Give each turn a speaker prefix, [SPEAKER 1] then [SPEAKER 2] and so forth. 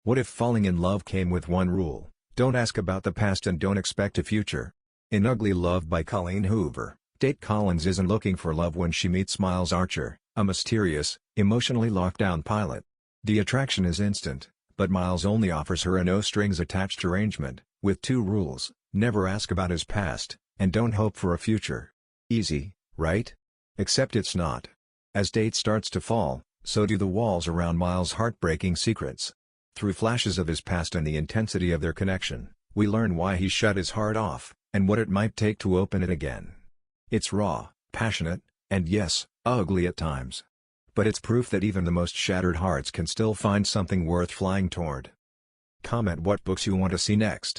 [SPEAKER 1] What if falling in love came with one rule: don't ask about the past and don't expect a future? In Ugly Love by Colleen Hoover, Date Collins isn't looking for love when she meets Miles Archer, a mysterious, emotionally locked-down pilot. The attraction is instant, but Miles only offers her a no-strings-attached arrangement, with two rules: never ask about his past, and don't hope for a future. Easy, right? Except it's not. As Date starts to fall, so do the walls around Miles' heartbreaking secrets. Through flashes of his past and the intensity of their connection, we learn why he shut his heart off, and what it might take to open it again. It's raw, passionate, and yes, ugly at times. But it's proof that even the most shattered hearts can still find something worth flying toward. Comment what books you want to see next.